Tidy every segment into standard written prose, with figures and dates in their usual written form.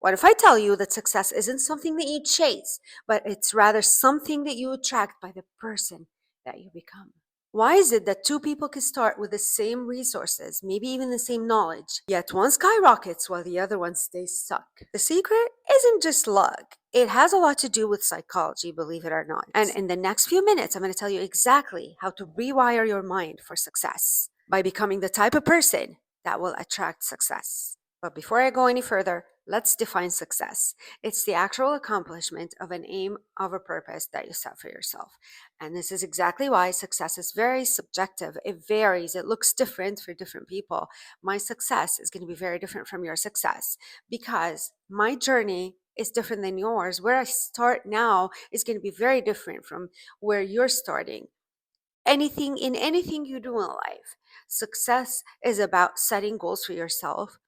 What if I tell you that success isn't something that you chase, but it's rather something that you attract by the person that you become? Why is it that two people can start with the same resources, maybe even the same knowledge, yet one skyrockets while the other one stays stuck? The secret isn't just luck. It has a lot to do with psychology, believe it or not. And in the next few minutes, I'm going to tell you exactly how to rewire your mind for success by becoming the type of person that will attract success. But before I go any further, let's define success. It's the actual accomplishment of an aim, of a purpose that you set for yourself. And this is exactly why success is very subjective. It varies, it looks different for different people. My success is going to be very different from your success because my journey is different than yours. Where I start now is going to be very different from where you're starting. Anything you do in life, success is about setting goals for yourself,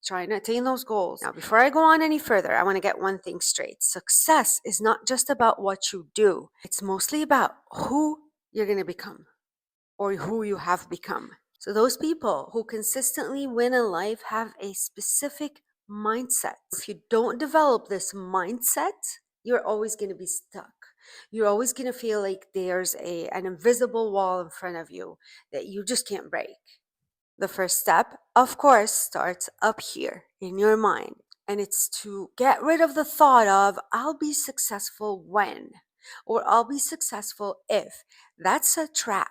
trying to attain those goals. Now, before I go on any further, I want to get one thing straight. Success is not just about what you do, it's mostly about who you're going to become or who you have become. So, those people who consistently win in life have a specific mindset. If you don't develop this mindset, you're always going to be stuck. You're always going to feel like there's an invisible wall in front of you that you just can't break. The first step, of course, starts up here in your mind. And it's to get rid of the thought of, I'll be successful when, or I'll be successful if. That's a trap.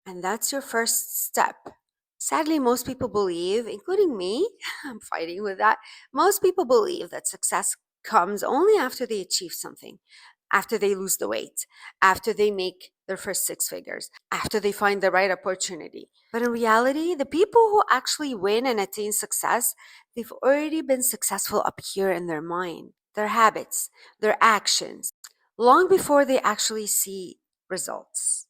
And that's your first step. Sadly, most people believe, including me, I'm fighting with that. Most people believe that success comes only after they achieve something, after they lose the weight, after they make their first six figures, after they find the right opportunity. But in reality, the people who actually win and attain success, they've already been successful up here in their mind, their habits, their actions, long before they actually see results.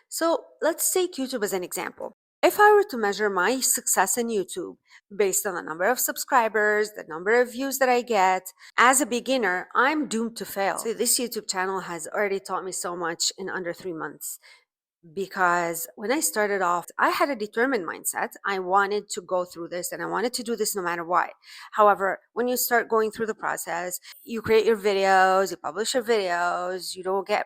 So let's take YouTube as an example. If I were to measure my success in YouTube based on the number of subscribers, the number of views that I get, as a beginner, I'm doomed to fail. So this YouTube channel has already taught me so much in under 3 months. Because when I started off, I had a determined mindset. I wanted to go through this and I wanted to do this no matter what. However, when you start going through the process, you create your videos, you publish your videos, you don't get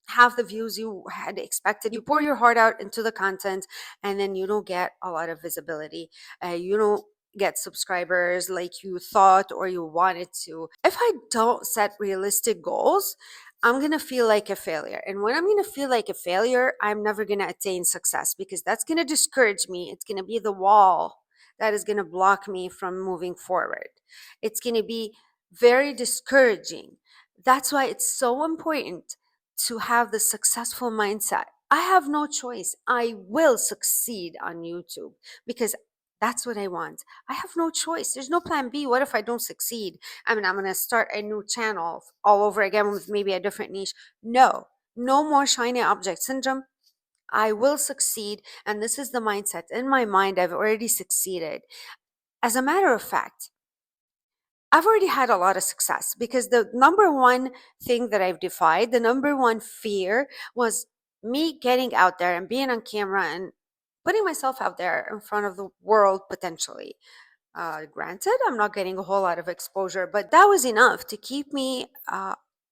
half the views you had expected. You pour your heart out into the content and then you don't get a lot of visibility. You don't get subscribers like you thought or you wanted to. If I don't set realistic goals, I'm going to feel like a failure. And when I'm going to feel like a failure, I'm never going to attain success because that's going to discourage me. It's going to be the wall that is going to block me from moving forward. It's going to be very discouraging. That's why it's so important to have the successful mindset. I have no choice. I will succeed on YouTube because that's what I want. I have no choice. There's no plan B. What if I don't succeed? I mean, I'm going to start a new channel all over again with maybe a different niche. No more shiny object syndrome. I will succeed. And this is the mindset. In my mind, I've already succeeded. As a matter of fact, I've already had a lot of success because the number one thing that I've defied, the number one fear was me getting out there and being on camera and putting myself out there in front of the world potentially. Granted, I'm not getting a whole lot of exposure, but that was enough to keep me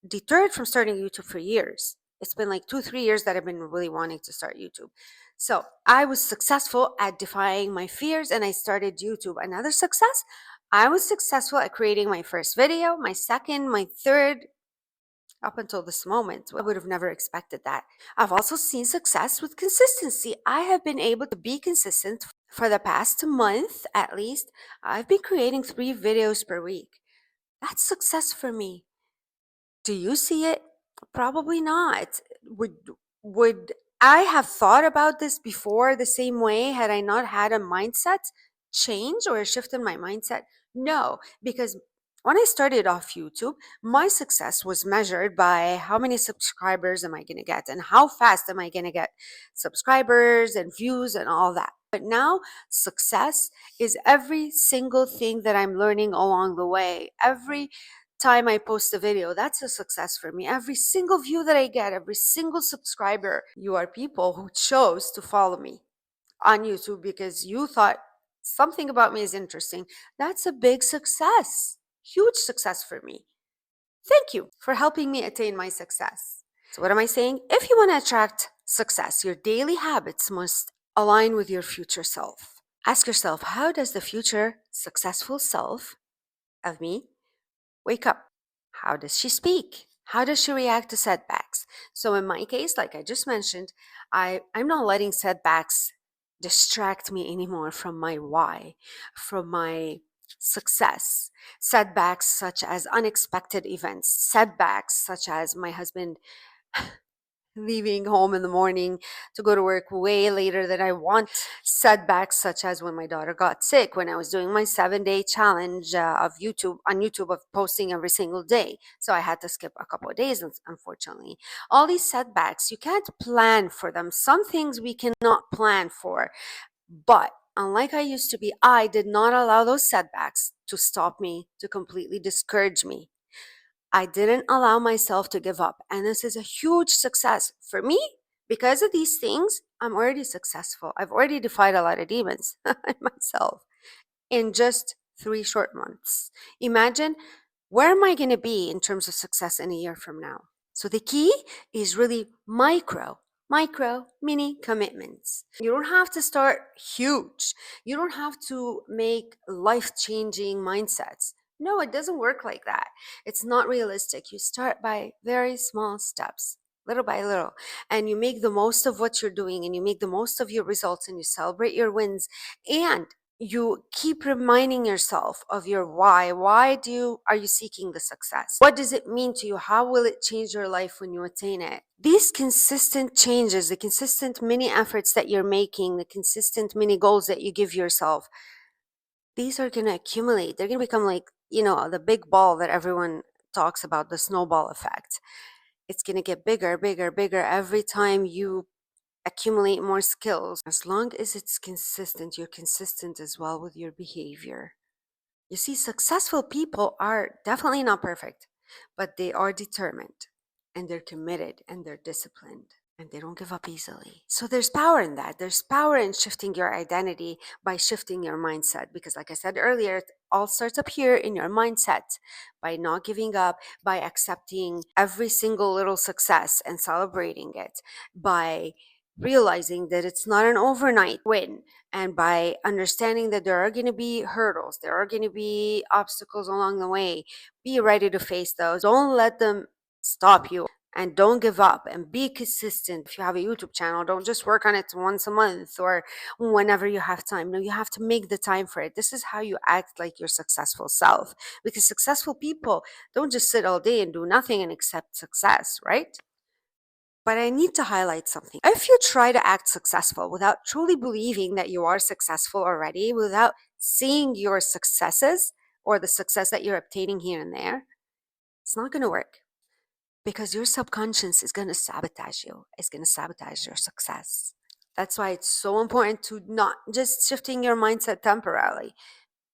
deterred from starting YouTube for years. It's been like 2, 3 years that I've been really wanting to start YouTube. So I was successful at defying my fears and I started YouTube. Another success, I was successful at creating my first video, my second, my third, up until this moment. I would have never expected that. I've also seen success with consistency. I have been able to be consistent for the past month at least. I've been creating 3 videos per week. That's success for me. Do you see it? Probably not. Would I have thought about this before the same way had I not had a mindset change or a shift in my mindset? No, because when I started off YouTube, my success was measured by how many subscribers am I going to get and how fast am I going to get subscribers and views and all that. But now success is every single thing that I'm learning along the way. Every time I post a video, that's a success for me. Every single view that I get, every single subscriber, you are people who chose to follow me on YouTube because you thought something about me is interesting. That's a big success. huge success for me. Thank you for helping me attain my success. So, what am I saying? If you want to attract success, your daily habits must align with your future self. Ask yourself, how does the future successful self of me wake up? How does she speak? How does she react to setbacks? So in my case, like I just mentioned, I'm not letting setbacks distract me anymore from my why, from my success. Setbacks such as unexpected events, setbacks such as my husband leaving home in the morning to go to work way later than I want. Setbacks such as when my daughter got sick, when I was doing my 7-day challenge of YouTube on YouTube of posting every single day. So I had to skip a couple of days, unfortunately. All these setbacks, you can't plan for them. Some things we cannot plan for. But unlike I used to be, I did not allow those setbacks to stop me, to completely discourage me. I didn't allow myself to give up. And this is a huge success for me. Because of these things, I'm already successful. I've already defied a lot of demons myself in just 3 short months. Imagine, where am I going to be in terms of success in a year from now? So the key is really mini commitments. You don't have to start huge. You don't have to make life-changing mindsets. No, it doesn't work like that. It's not realistic. You start by very small steps, little by little, and you make the most of what you're doing, and you make the most of your results, and you celebrate your wins, and you keep reminding yourself of your why. Are you seeking the success? What does it mean to you? How will it change your life when you attain it? These consistent changes, the consistent mini efforts that you're making, the consistent mini goals that you give yourself, these are going to accumulate. They're going to become like, the big ball that everyone talks about, the snowball effect. It's going to get bigger, bigger, bigger every time you accumulate more skills. As long as it's consistent, you're consistent as well with your behavior. You see, successful people are definitely not perfect, but they are determined, and they're committed, and they're disciplined, and they don't give up easily. So there's power in that. There's power in shifting your identity by shifting your mindset. Because like I said earlier, it all starts up here in your mindset, by not giving up, by accepting every single little success and celebrating it, by realizing that it's not an overnight win, and by understanding that there are going to be hurdles, there are going to be obstacles along the way. Be ready to face those. Don't let them stop you, and don't give up, and be consistent. If you have a YouTube channel, don't just work on it once a month or whenever you have time. No, you have to make the time for it. This is how you act like your successful self, because successful people don't just sit all day and do nothing and accept success, right? But I need to highlight something. If you try to act successful without truly believing that you are successful already, without seeing your successes or the success that you're obtaining here and there, it's not going to work, because your subconscious is going to sabotage you. It's going to sabotage your success. That's why it's so important to not just shifting your mindset temporarily,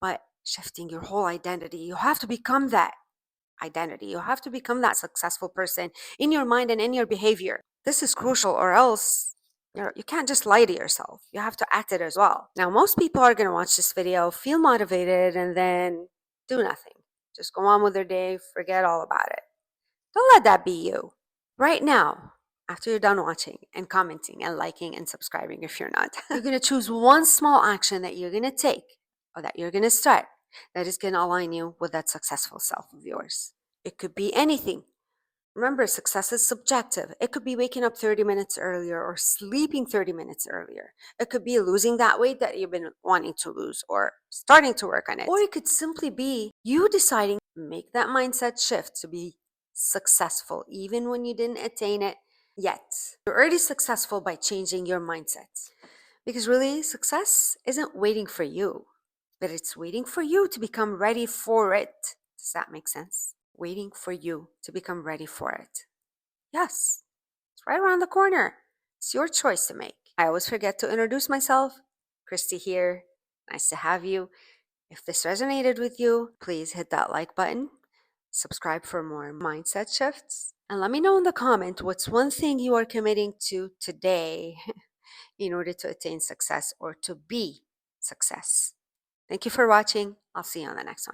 but shifting your whole identity. You have to become that identity. You have to become that successful person in your mind and in your behavior. This is crucial, or else you can't just lie to yourself. You have to act it as well. Now, most people are going to watch this video, feel motivated, and then do nothing. Just go on with their day, forget all about it. Don't let that be you. Right now, after you're done watching and commenting and liking and subscribing, if you're not, you're going to choose one small action that you're going to take, or that you're going to start, that is going to align you with that successful self of yours. It could be anything. Remember, success is subjective. It could be waking up 30 minutes earlier or sleeping 30 minutes earlier. It could be losing that weight that you've been wanting to lose or starting to work on it. Or it could simply be you deciding to make that mindset shift to be successful even when you didn't attain it yet. You're already successful by changing your mindset. Because really, success isn't waiting for you, but it's waiting for you to become ready for it. Does that make sense? Waiting for you to become ready for it. Yes, it's right around the corner. It's your choice to make. I always forget to introduce myself. Christy here. Nice to have you. If this resonated with you, please hit that like button. Subscribe for more mindset shifts. And let me know in the comment what's one thing you are committing to today in order to attain success or to be success. Thank you for watching. I'll see you on the next one.